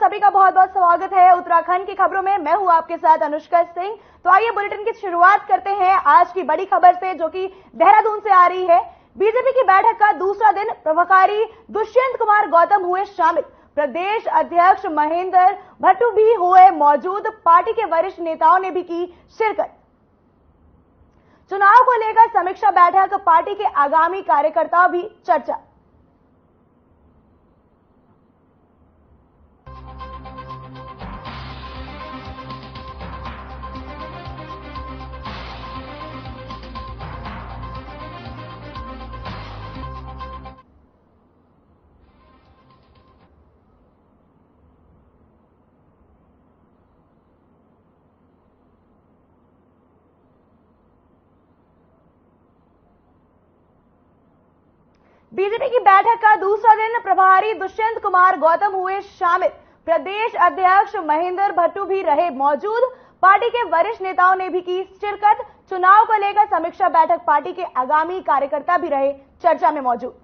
सभी का बहुत बहुत स्वागत है उत्तराखंड की खबरों में। मैं हूं आपके साथ अनुष्का सिंह। तो आइए बुलेटिन की शुरुआत करते हैं आज की बड़ी खबर से, जो कि देहरादून से आ रही है। बीजेपी की बैठक का दूसरा दिन प्रभारी दुष्यंत कुमार गौतम हुए शामिल। प्रदेश अध्यक्ष महेंद्र भट्टू भी हुए मौजूद। पार्टी के वरिष्ठ नेताओं ने भी की शिरकत। चुनाव को लेकर समीक्षा बैठक, पार्टी के आगामी कार्यकर्ताओं भी चर्चा। बीजेपी की बैठक का दूसरा दिन प्रभारी दुष्यंत कुमार गौतम हुए शामिल। प्रदेश अध्यक्ष महेंद्र भट्टू भी रहे मौजूद। पार्टी के वरिष्ठ नेताओं ने भी की शिरकत। चुनाव को लेकर समीक्षा बैठक, पार्टी के आगामी कार्यकर्ता भी रहे चर्चा में मौजूद।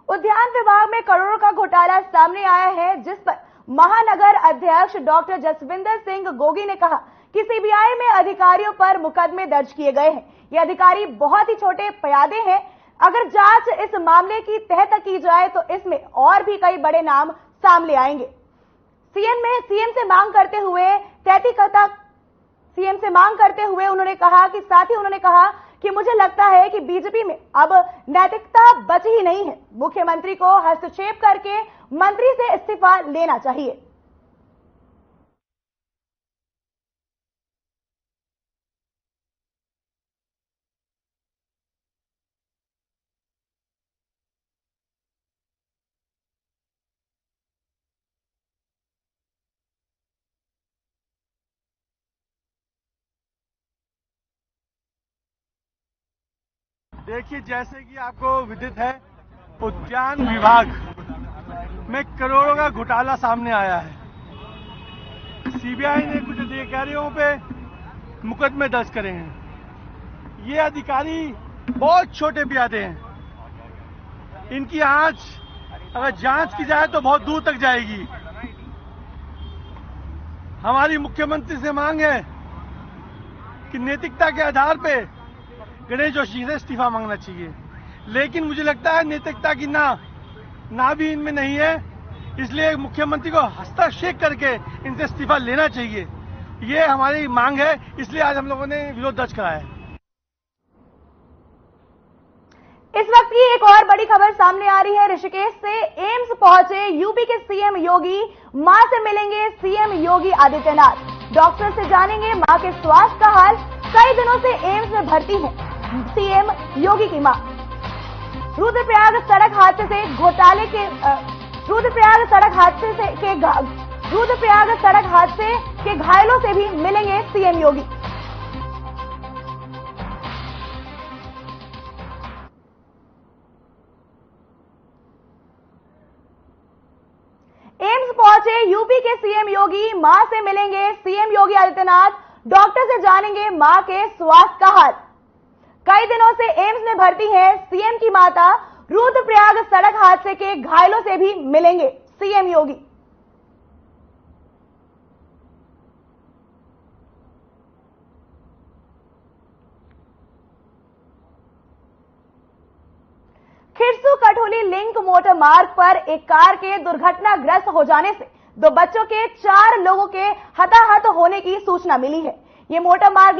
उद्यान विभाग में करोड़ों का घोटाला सामने आया है, जिस पर महानगर अध्यक्ष डॉक्टर जसविंदर सिंह गोगी ने कहा कि सीबीआई में अधिकारियों पर मुकदमे दर्ज किए गए हैं। ये अधिकारी बहुत ही छोटे प्यादे हैं। अगर जांच इस मामले की तह तक की जाए तो इसमें और भी कई बड़े नाम सामने आएंगे। सीएम से मांग करते हुए उन्होंने कहा कि मुझे लगता है कि बीजेपी में अब नैतिकता बची ही नहीं है। मुख्यमंत्री को हस्तक्षेप करके मंत्री से इस्तीफा लेना चाहिए। देखिए, जैसे कि आपको विदित है, उद्यान विभाग में करोड़ों का घोटाला सामने आया है। सीबीआई ने कुछ अधिकारियों पे मुकदमे दर्ज करे हैं। ये अधिकारी बहुत छोटे प्यादे हैं। इनकी अगर जांच की जाए तो बहुत दूर तक जाएगी। हमारी मुख्यमंत्री से मांग है कि नैतिकता के आधार पे गणेश जोशी से इस्तीफा मांगना चाहिए, लेकिन मुझे लगता है नैतिकता की ना भी इनमें नहीं है। इसलिए मुख्यमंत्री को हस्तक्षेप करके इनसे इस्तीफा लेना चाहिए। ये हमारी मांग है, इसलिए आज हम लोगों ने विरोध दर्ज कराया है। इस वक्त की एक और बड़ी खबर सामने आ रही है। ऋषिकेश से एम्स पहुंचे यूपी के सीएम योगी। मां से मिलेंगे सीएम योगी आदित्यनाथ। डॉक्टर से जानेंगे मां के स्वास्थ्य का हाल। कई दिनों से एम्स में भर्ती है सीएम योगी की मां। रुद्रप्रयाग सड़क हादसे के घायलों से भी मिलेंगे सीएम योगी। एम्स पहुंचे यूपी के सीएम योगी। मां से मिलेंगे सीएम योगी आदित्यनाथ। डॉक्टर से जानेंगे मां के स्वास्थ्य का हाल। कई दिनों से एम्स में भर्ती है सीएम की माता। रुद्रप्रयाग सड़क हादसे के घायलों से भी मिलेंगे सीएम योगी। खिरसू कठोली लिंक मोटर मार्ग पर एक कार के दुर्घटनाग्रस्त हो जाने से 2 बच्चों के 4 लोगों के हताहत होने की सूचना मिली है। ये मोटर मार्ग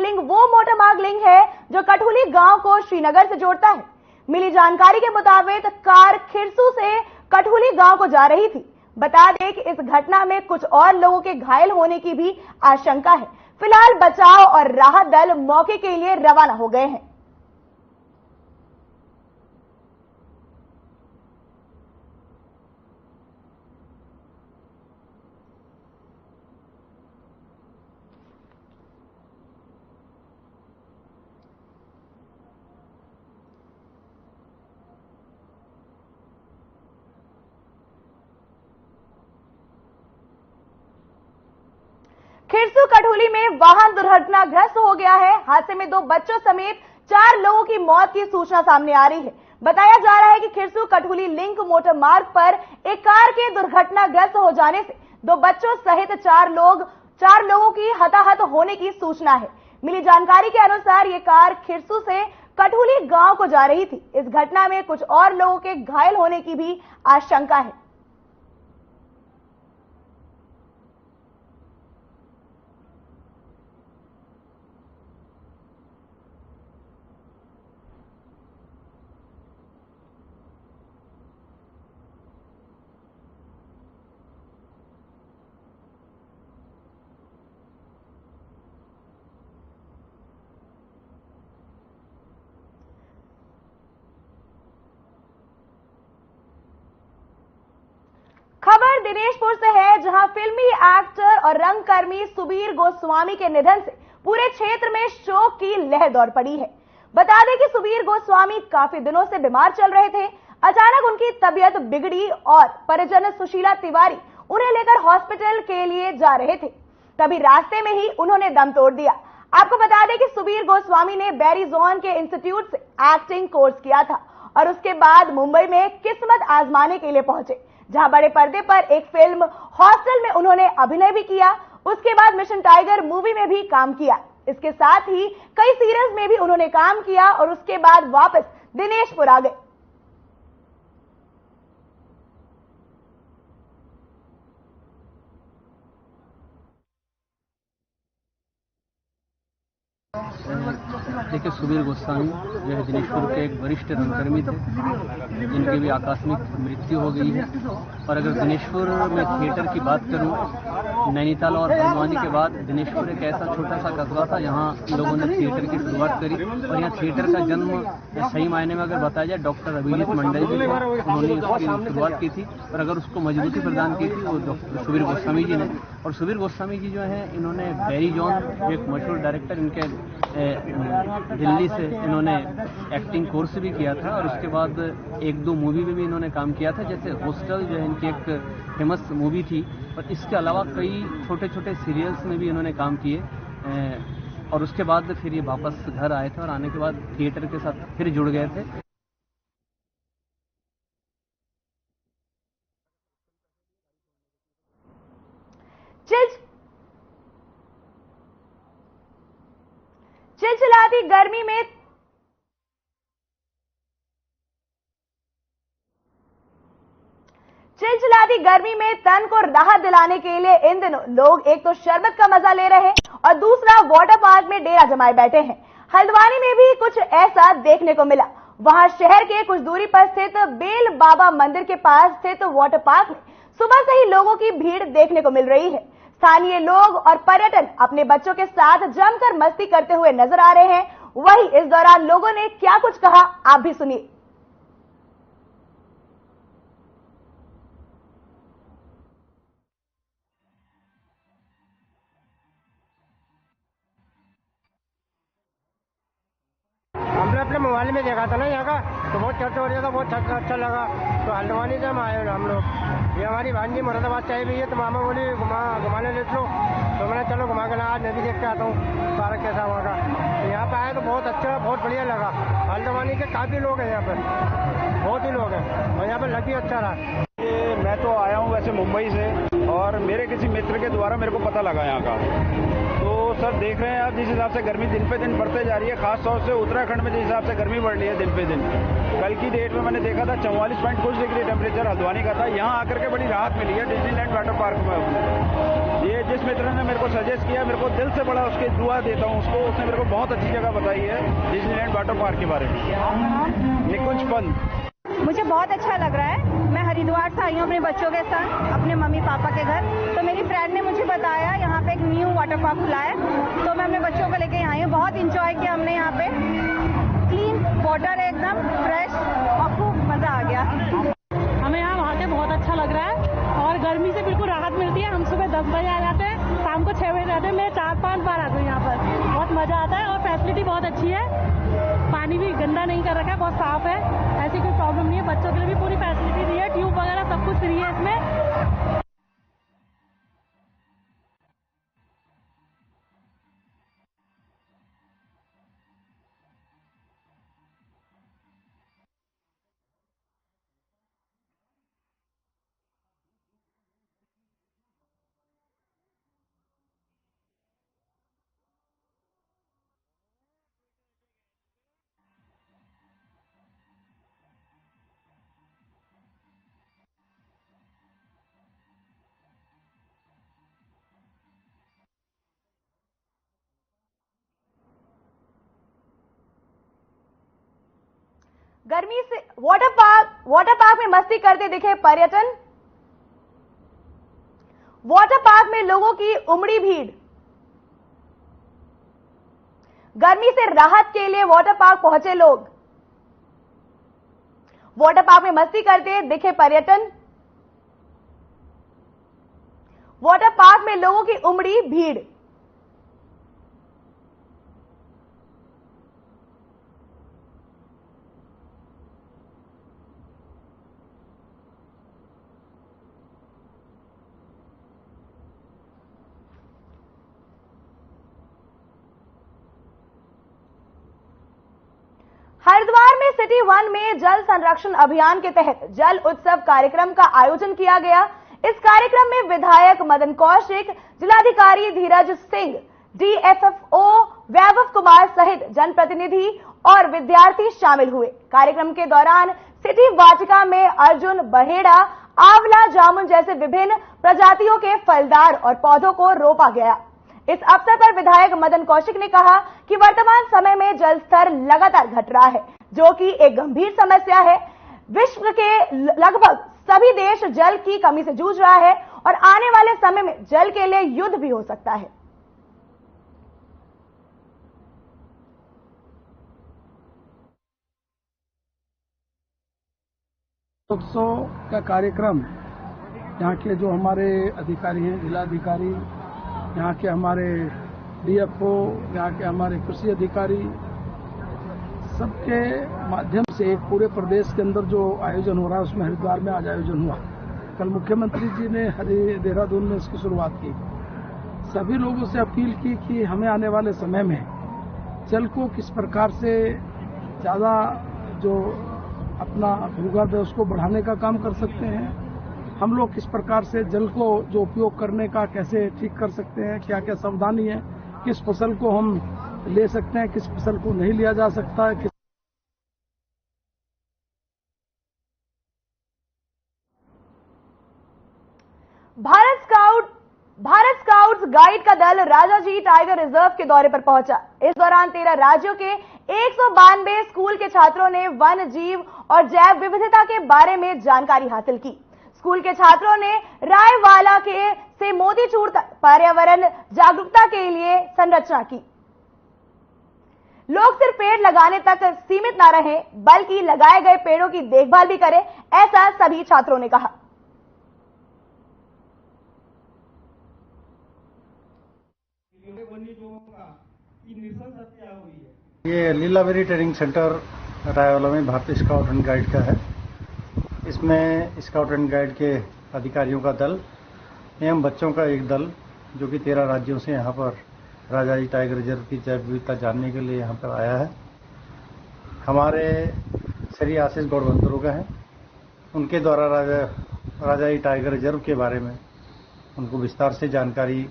लिंक है जो कठोली गांव को श्रीनगर से जोड़ता है। मिली जानकारी के मुताबिक कार खिरसू से कठोली गांव को जा रही थी। बता दें कि इस घटना में कुछ और लोगों के घायल होने की भी आशंका है। फिलहाल बचाव और राहत दल मौके के लिए रवाना हो गए हैं। खिरसू कठोली में वाहन दुर्घटनाग्रस्त हो गया है। हादसे में 2 बच्चों समेत 4 लोगों की मौत की सूचना सामने आ रही है। बताया जा रहा है कि खिरसू कठोली लिंक मोटर मार्ग पर एक कार के दुर्घटनाग्रस्त हो जाने से 2 बच्चों सहित 4 लोगों की हताहत होने की सूचना है। मिली जानकारी के अनुसार ये कार खिरसू से कठोली गांव को जा रही थी। इस घटना में कुछ और लोगों के घायल होने की भी आशंका है। खबर दिनेशपुर से है, जहां फिल्मी एक्टर और रंगकर्मी सुबीर गोस्वामी के निधन से पूरे क्षेत्र में शोक की लहर दौड़ पड़ी है। बता दें कि सुबीर गोस्वामी काफी दिनों से बीमार चल रहे थे। अचानक उनकी तबीयत बिगड़ी और परिजन सुशीला तिवारी उन्हें लेकर हॉस्पिटल के लिए जा रहे थे। तभी रास्ते में ही उन्होंने दम तोड़ दिया। आपको बता दें कि सुबीर गोस्वामी ने बैरिजोन के इंस्टीट्यूट से एक्टिंग कोर्स किया था और उसके बाद मुंबई में किस्मत आजमाने के लिए पहुंचे, जहां बड़े पर्दे पर एक फिल्म हॉस्टल में उन्होंने अभिनय भी किया। उसके बाद मिशन टाइगर मूवी में भी काम किया। इसके साथ ही कई सीरियल्स में भी उन्होंने काम किया और उसके बाद वापस दिनेशपुर आ गए। देखिए, सुबीर गोस्वामी जो है दिनेशपुर के एक वरिष्ठ रंगकर्मी थे, जिनकी भी आकस्मिक मृत्यु हो गई है। और अगर दिनेशपुर में थिएटर की बात करूं, नैनीताल और हल्द्वानी के बाद दिनेशपुर एक ऐसा छोटा सा कस्बा था जहां लोगों ने थिएटर की शुरुआत करी। और यहाँ थिएटर का जन्म सही मायने में अगर बताया जाए डॉक्टर अभिजीत मंडल जी, उन्होंने उसकी शुरुआत की थी। और अगर उसको मजबूती प्रदान की थी वो डॉक्टर सुबीर गोस्वामी जी ने। और सुबीर गोस्वामी जी जो है, इन्होंने बैरिजोन, जो एक मशहूर डायरेक्टर इनके दिल्ली से, इन्होंने एक्टिंग कोर्स भी किया था। और उसके बाद 1-2 मूवी में भी इन्होंने काम किया था, जैसे हॉस्टल जो है इनकी एक फेमस मूवी थी। और इसके अलावा कई छोटे छोटे सीरियल्स में भी इन्होंने काम किए। और उसके बाद फिर ये वापस घर आए थे और आने के बाद थिएटर के साथ फिर जुड़ गए थे। चिलचिलाती गर्मी में तन को राहत दिलाने के लिए इन दिनों लोग एक तो शरबत का मजा ले रहे हैं और दूसरा वाटर पार्क में डेरा जमाए बैठे हैं। हल्द्वानी में भी कुछ ऐसा देखने को मिला। वहां शहर के कुछ दूरी पर स्थित बेल बाबा मंदिर के पास स्थित वाटर पार्क में सुबह से ही लोगों की भीड़ देखने को मिल रही है। स्थानीय लोग और पर्यटन अपने बच्चों के साथ जमकर मस्ती करते हुए नजर आ रहे हैं। वहीं इस दौरान लोगों ने क्या कुछ कहा, आप भी सुनिए। हमने अपने मोबाइल में देखा था ना यहाँ का, तो बहुत चर्चा हो रहा था, बहुत अच्छा लगा। तो हल्द्वानी से हम आए हम लोग। ये हमारी भांजी मुरादाबाद से आई हुई है, तो मामा बोली घुमाने ले चलो। तो मैंने चलो घुमा के आज नदी देख के आता हूँ पार्क कैसा वहाँ का। तो यहाँ पे आए तो बहुत अच्छा, बहुत बढ़िया लगा। हल्द्वानी के काफी लोग हैं यहाँ पर, बहुत ही लोग हैं और यहाँ पर लग भी अच्छा रहा। मैं तो आया हूँ वैसे मुंबई से, और मेरे किसी मित्र के द्वारा मेरे को पता लगा यहाँ का। तो सर देख रहे हैं आप, जिस हिसाब से गर्मी दिन पे दिन बढ़ते जा रही है, खास तौर से उत्तराखंड में जिस हिसाब से गर्मी बढ़ रही है दिन पे दिन। कल की डेट में मैंने देखा था 44 पॉइंट कुछ डिग्री टेम्परेचर हल्द्वानी का था। यहाँ आकर के बड़ी राहत मिली है डिज्नीलैंड वाटर पार्क में। ये जिस मित्र ने मेरे को सजेस्ट किया, मेरे को दिल से बड़ा उसकी दुआ देता हूँ उसको। उसने मेरे को बहुत अच्छी जगह बताई है डिज्नीलैंड वाटर पार्क के बारे में। निकुंज पंत। मुझे बहुत अच्छा लग रहा है। मैं हरिद्वार से आई हूँ अपने बच्चों के साथ, अपने मम्मी पापा के घर। तो मेरी फ्रेंड ने मुझे बताया यहाँ पे एक न्यू वाटर पार्क खुला है, तो मैं अपने बच्चों को लेके आई हूँ। बहुत इंजॉय किया हमने यहाँ पे। क्लीन वाटर है, एकदम फ्रेश, और खूब मजा आ गया। हमें यहाँ वहाँ से बहुत अच्छा लग रहा है और गर्मी से बिल्कुल राहत मिलती है। हम सुबह 10 बजे आ जाते हैं, शाम को 6 बजे जाते हैं। मैं 4-5 बार आती हूँ यहाँ पर। बहुत मजा आता है और फैसिलिटी बहुत अच्छी है। पानी भी गंदा नहीं कर रखा है, बहुत साफ है, ऐसी कोई प्रॉब्लम नहीं है। बच्चों के लिए भी पूरी फैसिलिटी दी है, ट्यूब वगैरह सब कुछ फ्री है इसमें। गर्मी से वाटर पार्क में मस्ती करते दिखे पर्यटन। वाटर पार्क में लोगों की उमड़ी भीड़। गर्मी से राहत के लिए वाटर पार्क पहुंचे लोग। वाटर पार्क में मस्ती करते दिखे पर्यटन। वाटर पार्क में लोगों की उमड़ी भीड़। हरिद्वार में सिटी 1 में जल संरक्षण अभियान के तहत जल उत्सव कार्यक्रम का आयोजन किया गया। इस कार्यक्रम में विधायक मदन कौशिक, जिलाधिकारी धीरज सिंह, डीएफएफओ वैभव कुमार सहित जनप्रतिनिधि और विद्यार्थी शामिल हुए। कार्यक्रम के दौरान सिटी वाटिका में अर्जुन, बहेड़ा, आंवला, जामुन जैसे विभिन्न प्रजातियों के फलदार और पौधों को रोपा गया। इस अवसर पर विधायक मदन कौशिक ने कहा कि वर्तमान समय में जल स्तर लगातार घट रहा है, जो कि एक गंभीर समस्या है। विश्व के लगभग सभी देश जल की कमी से जूझ रहा है और आने वाले समय में जल के लिए युद्ध भी हो सकता है। उत्सव का कार्यक्रम यहाँ के जो हमारे अधिकारी हैं, जिलाधिकारी, यहाँ के हमारे डीएफओ, यहाँ के हमारे कृषि अधिकारी, सबके माध्यम से एक पूरे प्रदेश के अंदर जो आयोजन हो रहा है उसमें हरिद्वार में आज आयोजन हुआ। कल मुख्यमंत्री जी ने देहरादून में इसकी शुरुआत की। सभी लोगों से अपील की कि हमें आने वाले समय में जल को किस प्रकार से ज़्यादा जो अपना भूगर्भ है उसको बढ़ाने का काम कर सकते हैं, हम लोग किस प्रकार से जल को जो उपयोग करने का कैसे ठीक कर सकते हैं, क्या क्या सावधानी है, किस फसल को हम ले सकते हैं, किस फसल को नहीं लिया जा सकता है। भारत स्काउट्स गाइड का दल राजाजी टाइगर रिजर्व के दौरे पर पहुंचा। इस दौरान 13 राज्यों के 192 स्कूल के छात्रों ने वन जीव और जैव विविधता के बारे में जानकारी हासिल की। स्कूल के छात्रों ने रायवाला से मोतीचूर तक पर्यावरण जागरूकता के लिए संरचना की। लोग सिर्फ पेड़ लगाने तक सीमित न रहें, बल्कि लगाए गए पेड़ों की देखभाल भी करें, ऐसा सभी छात्रों ने कहा। ये लीलाबेरी ट्रेनिंग सेंटर रायवाला में भारतीय स्काउट एंड गाइड का है। इसमें स्काउट एंड गाइड के अधिकारियों का दल एवं बच्चों का एक दल जो कि 13 राज्यों से यहाँ पर राजाजी टाइगर रिजर्व की जैव विविधता जानने के लिए यहाँ पर आया है। हमारे श्री आशीष गौड़बंदरों है, उनके द्वारा राजाजी टाइगर रिजर्व के बारे में उनको विस्तार से जानकारी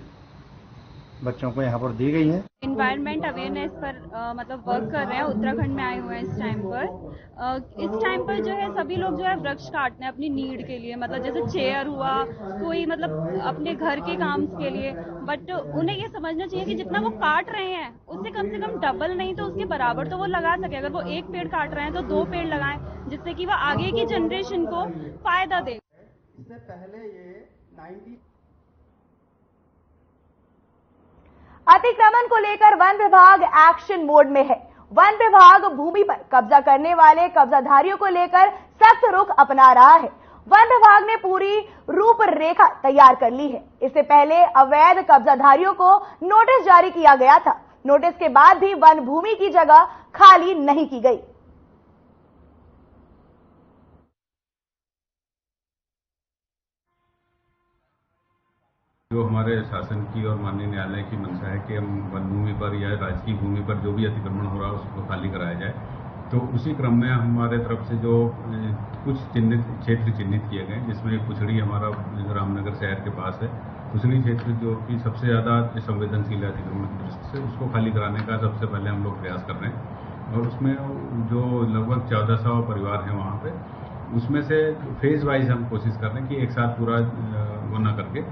बच्चों को यहाँ पर दी गई है। इन्वायरमेंट अवेयरनेस पर मतलब वर्क कर रहे हैं, उत्तराखंड में आए हुए हैं इस टाइम पर जो है सभी लोग जो है वृक्ष काटते हैं अपनी नीड के लिए, मतलब जैसे चेयर हुआ, कोई मतलब अपने घर के काम के लिए, बट उन्हें ये समझना चाहिए कि जितना वो काट रहे हैं उससे कम से कम डबल नहीं तो उसके बराबर तो वो लगा सके। अगर वो 1 पेड़ काट रहे हैं तो 2 पेड़ लगाएं, जिससे कि वो आगे की जनरेशन को फायदा दे। इससे पहले ये 90 अतिक्रमण को लेकर वन विभाग एक्शन मोड में है। वन विभाग भूमि पर कब्जा करने वाले कब्जाधारियों को लेकर सख्त रुख अपना रहा है। वन विभाग ने पूरी रूपरेखा तैयार कर ली है। इससे पहले अवैध कब्जाधारियों को नोटिस जारी किया गया था। नोटिस के बाद भी वन भूमि की जगह खाली नहीं की गई। जो हमारे शासन की और माननीय न्यायालय की मंशा है कि हम वन भूमि पर या राजकीय भूमि पर जो भी अतिक्रमण हो रहा है उसको खाली कराया जाए, तो उसी क्रम में हमारे तरफ से जो कुछ क्षेत्र चिन्हित किए गए, जिसमें कुचड़ी हमारा रामनगर शहर के पास है, कुचड़ी क्षेत्र जो कि सबसे ज़्यादा संवेदनशील है अतिक्रमण की दृष्टि से, उसको खाली कराने का सबसे पहले हम लोग प्रयास कर रहे हैं। और उसमें जो लगभग 1400 परिवार हैं वहाँ पे, उसमें से फेज वाइज हम कोशिश कर रहे हैं कि एक साथ पूरा वो न करके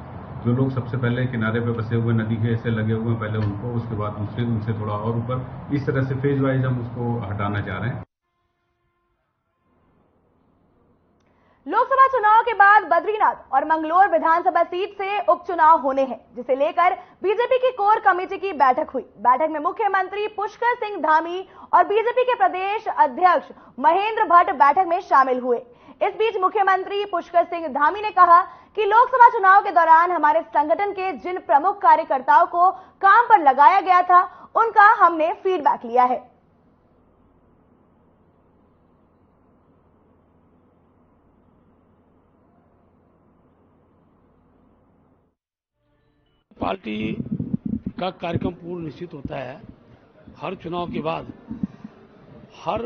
जो लोग सबसे पहले किनारे पे बसे हुए नदी के ऐसे लगे हुए पहले उनको, उसके बाद दूसरे उनसे थोड़ा और ऊपर, इस तरह से फेज वाइज हम उसको हटाना चाह रहे हैं। लोकसभा चुनाव के बाद बद्रीनाथ और मंगलोर विधानसभा सीट से उपचुनाव होने हैं, जिसे लेकर बीजेपी की कोर कमेटी की बैठक हुई। बैठक में मुख्यमंत्री पुष्कर सिंह धामी और बीजेपी के प्रदेश अध्यक्ष महेंद्र भट्ट बैठक में शामिल हुए। इस बीच मुख्यमंत्री पुष्कर सिंह धामी ने कहा कि लोकसभा चुनाव के दौरान हमारे संगठन के जिन प्रमुख कार्यकर्ताओं को काम पर लगाया गया था, उनका हमने फीडबैक लिया है। पार्टी का कार्यक्रम पूर्ण निश्चित होता है। हर चुनाव के बाद हर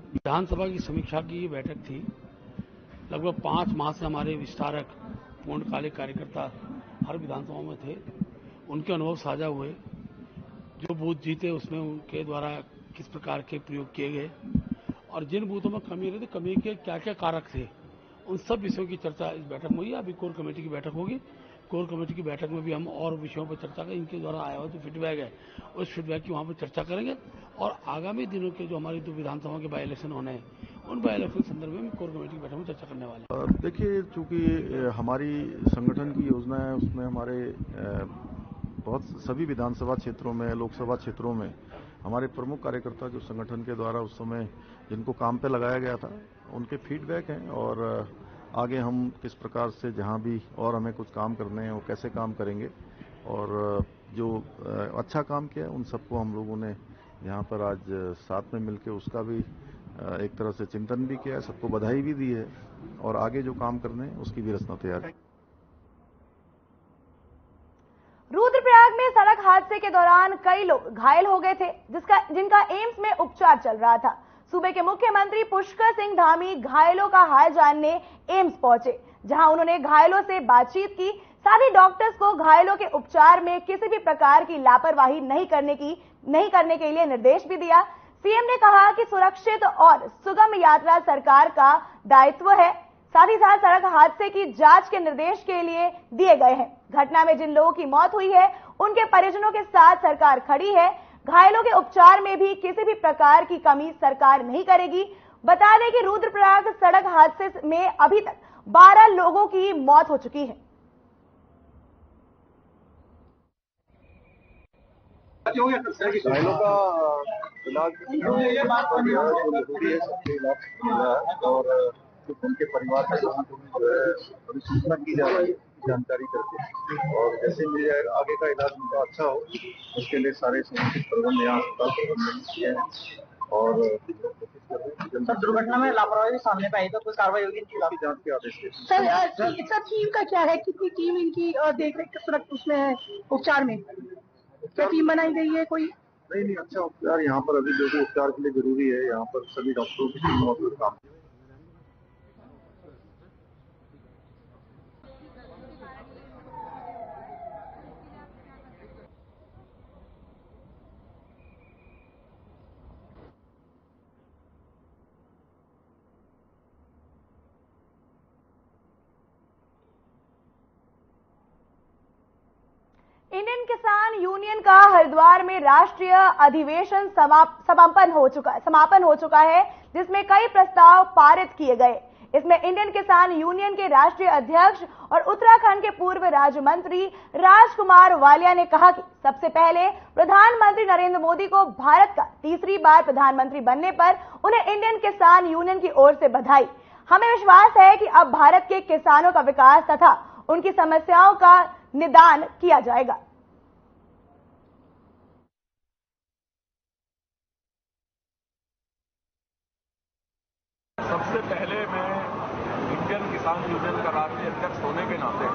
विधानसभा की समीक्षा की बैठक थी। लगभग 5 माह से हमारे विस्तारक पूर्णकालिक कार्यकर्ता हर विधानसभा में थे। उनके अनुभव साझा हुए। जो बूथ जीते उसमें उनके द्वारा किस प्रकार के प्रयोग किए गए और जिन बूथों में कमी रही थी, कमी के क्या क्या कारक थे, उन सब विषयों की चर्चा इस बैठक में हुई। अभी कोर कमेटी की बैठक होगी। कोर कमेटी की बैठक में भी हम और विषयों पर चर्चा करेंगे। इनके द्वारा आया हुआ जो फीडबैक है उस फीडबैक की वहाँ पर चर्चा करेंगे और आगामी दिनों के जो हमारी 2 विधानसभा के बाई इलेक्शन होने हैं, उन बाई इलेक्शन के संदर्भ में कोर कमेटी की बैठक में चर्चा करने वाले हैं। देखिए, चूंकि हमारी संगठन की योजना है, उसमें हमारे बहुत सभी विधानसभा क्षेत्रों में, लोकसभा क्षेत्रों में हमारे प्रमुख कार्यकर्ता जो संगठन के द्वारा उस समय जिनको काम पे लगाया गया था, उनके फीडबैक हैं और आगे हम किस प्रकार से जहां भी और हमें कुछ काम करने हैं वो कैसे काम करेंगे और जो अच्छा काम किया है उन सबको हम लोगों ने यहाँ पर आज साथ में मिलकर उसका भी एक तरह से चिंतन भी किया है, सबको बधाई भी दी है और आगे जो काम करने हैं उसकी भी रचना तैयार है। रुद्रप्रयाग में सड़क हादसे के दौरान कई लोग घायल हो गए थे, जिनका एम्स में उपचार चल रहा था। सूबे के मुख्यमंत्री पुष्कर सिंह धामी घायलों का हाल जानने एम्स पहुंचे, जहां उन्होंने घायलों से बातचीत की। साथ ही डॉक्टर्स को घायलों के उपचार में किसी भी प्रकार की लापरवाही नहीं करने के लिए निर्देश भी दिया। सीएम ने कहा कि सुरक्षित और सुगम यात्रा सरकार का दायित्व है। साथ ही साथ सड़क हादसे की जांच के निर्देश के लिए दिए गए हैं। घटना में जिन लोगों की मौत हुई है, उनके परिजनों के साथ सरकार खड़ी है। घायलों के उपचार में भी किसी भी प्रकार की कमी सरकार नहीं करेगी। बता दें कि रुद्रप्रयाग सड़क हादसे में अभी तक 12 लोगों की मौत हो चुकी है। घायलों का इलाज जरूरी है, सबके इलाज और उनके परिवार के साथ सूचना की जा रही है, जानकारी करके, और जैसे मिल जाएगा आगे का इलाज उनका अच्छा हो, उसके लिए सारे समुचित प्रबंध यहाँ अस्पताल प्रबंधन किए हैं। और दुर्घटना में लापरवाही सामने पे आई तो कोई कार्रवाई होगी इनकी जांच के आदेश के। सर, इसका टीम का क्या है? कितनी टीम इनकी देख रेख सुरक्षा उसमें है, उपचार में क्या टीम बनाई गई है? कोई नहीं, अच्छा उपचार यहाँ पर अभी जो उपचार के लिए जरूरी है, यहाँ पर सभी डॉक्टरों की टीम मौजूद काम। इंडियन किसान यूनियन का हरिद्वार में राष्ट्रीय अधिवेशन समापन हो चुका है, जिसमें कई प्रस्ताव पारित किए गए। इसमें इंडियन किसान यूनियन के राष्ट्रीय अध्यक्ष और उत्तराखंड के पूर्व राज्य मंत्री राजकुमार वालिया ने कहा कि सबसे पहले प्रधानमंत्री नरेंद्र मोदी को भारत का तीसरी बार प्रधानमंत्री बनने पर उन्हें इंडियन किसान यूनियन की ओर से बधाई। हमें विश्वास है कि अब भारत के किसानों का विकास तथा उनकी समस्याओं का निदान किया जाएगा। सबसे पहले मैं इंडियन किसान यूनियन का राष्ट्रीय अध्यक्ष होने के नाते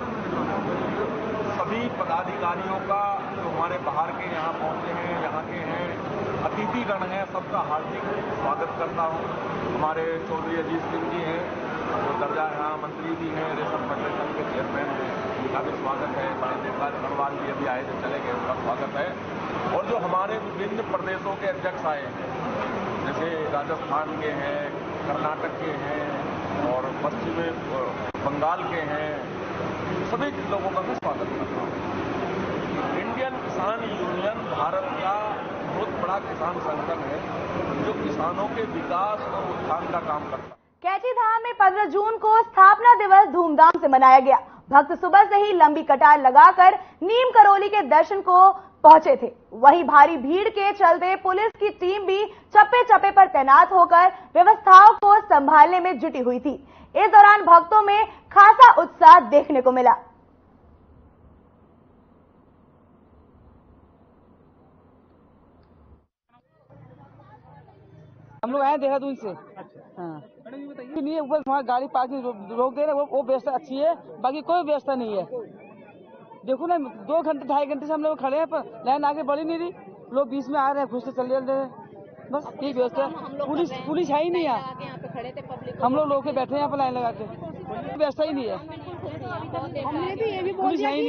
सभी पदाधिकारियों का जो हमारे बाहर के यहाँ पहुंचे हैं, यहाँ के हैं, अतिथिगण हैं, सबका हार्दिक स्वागत करता हूँ। हमारे चौधरी अजीत सिंह जी हैं, जो दर्जा यहाँ मंत्री भी हैं, रेशम फेडरेशन के चेयरमैन हैं, उनका भी स्वागत है। देवराज खनवाल भी अभी आए थे, चले गए, उनका स्वागत है। और जो हमारे विभिन्न प्रदेशों के अध्यक्ष आए हैं, जैसे राजस्थान के हैं, कर्नाटक के हैं और पश्चिम बंगाल के हैं, सभी लोगों का मैं स्वागत करता हूँ। इंडियन किसान यूनियन भारत का बहुत बड़ा किसान संगठन है, जो किसानों के विकास और उत्थान का काम करता है। कैची धाम में 15 जून को स्थापना दिवस धूमधाम से मनाया गया। भक्त सुबह से ही लंबी कतार लगाकर नीम करोली के दर्शन को पहुंचे थे। वहीं भारी भीड़ के चलते पुलिस की टीम भी चप्पे चप्पे पर तैनात होकर व्यवस्थाओं को संभालने में जुटी हुई थी। इस दौरान भक्तों में खासा उत्साह देखने को मिला। हम लोग आए देहरादून से। हाँ, नहीं ऊपर वहाँ गाड़ी पार्किंग रोक दे रहे, वो व्यवस्था अच्छी है, बाकी कोई व्यवस्था नहीं है। देखो ना, 2 घंटे 2.5 घंटे से हम लोग खड़े हैं, पर लाइन आगे बढ़ी नहीं रही। लोग बीच में आ रहे हैं, घुस से चले रहे हैं, बस ठीक व्यवस्था। पुलिस है ही नहीं है। हम लोग के बैठे हैं यहाँ पर लाइन लगा के, व्यवस्था ही नहीं है। हमने भी ये भी बोल दिया कि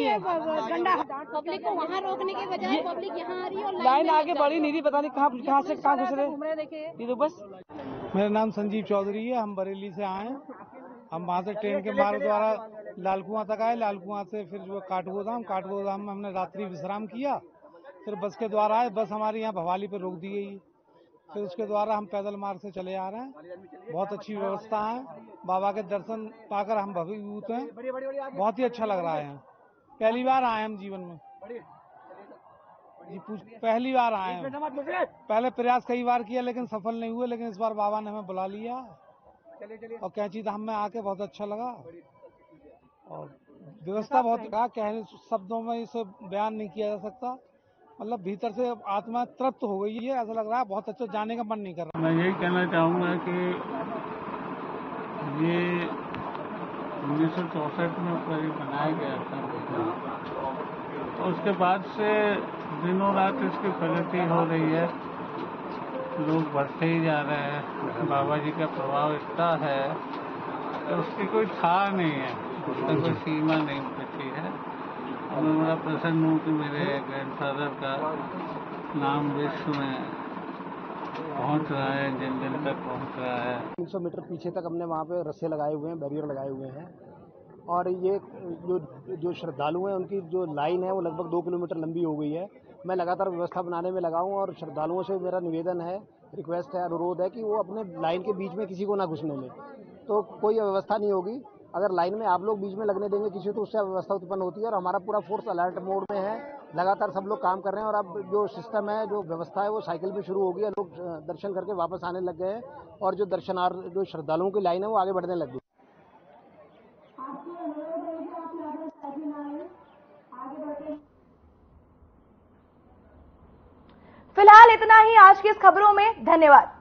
गंदा पब्लिक को वहाँ रोकने के बजाय पब्लिक यहाँ आ रही है और लाइन आगे बढ़ी नहीं रही, पता नहीं कहाँ से कहाँ घुस रहे। ये तो बस। मेरा नाम संजीव चौधरी है, हम बरेली से आए। हम वहाँ से ट्रेन के मार्ग द्वारा लालकुआं तक आए। लालकुआं से फिर जो काठगोदाम में हमने रात्रि विश्राम किया। फिर बस के द्वारा आए, बस हमारी यहाँ भवाली पर रोक दी गई। फिर उसके द्वारा हम पैदल मार्ग से चले आ रहे हैं। बहुत अच्छी व्यवस्था है, बाबा के दर्शन पाकर हम भविभूत हैं। बहुत ही अच्छा लग रहा है। पहली बार आए हम जीवन में जी, पहली बार आए हैं। पहले प्रयास कई बार किया लेकिन सफल नहीं हुए, लेकिन इस बार बाबा ने हमें बुला लिया और कैची धाम में आके बहुत अच्छा लगा। और व्यवस्था बहुत कहने शब्दों में इसे बयान नहीं किया जा सकता। मतलब भीतर से आत्मा तृप्त हो गई है, ऐसा लग रहा है बहुत अच्छा, जाने का मन नहीं कर रहा। मैं यही कहना चाहूँगा कि ये 1964 में करीब बनाया गया था, तो उसके बाद से दिनों रात इसकी प्रगति हो रही है। लोग बढ़ते ही जा रहे हैं। बाबा जी का प्रभाव इतना है कि उसकी कोई था नहीं है, उसका कोई सीमा नहीं बची है। और मैं बड़ा प्रसन्न हूँ कि मेरे ग्रैंडफादर का नाम विश्व में पहुँच रहा है, जन जन तक पहुँच रहा है। 300 मीटर पीछे तक हमने वहाँ पे रस्से लगाए हुए हैं, बैरियर लगाए हुए हैं। और ये जो श्रद्धालु हैं उनकी जो लाइन है वो लगभग 2 किलोमीटर लंबी हो गई है। मैं लगातार व्यवस्था बनाने में लगा हूँ और श्रद्धालुओं से मेरा निवेदन है, रिक्वेस्ट है, अनुरोध है कि वो अपने लाइन के बीच में किसी को ना घुसने दें। तो कोई व्यवस्था नहीं होगी। अगर लाइन में आप लोग बीच में लगने देंगे किसी, तो उससे व्यवस्था उत्पन्न होती है। और हमारा पूरा फोर्स अलर्ट मोड में है, लगातार सब लोग काम कर रहे हैं। और अब जो सिस्टम है, जो व्यवस्था है, वो साइकिल भी शुरू हो गई है। लोग दर्शन करके वापस आने लग गए हैं और जो श्रद्धालुओं की लाइन है वो आगे बढ़ने लग गई। फिलहाल इतना ही आज की इस खबरों में। धन्यवाद।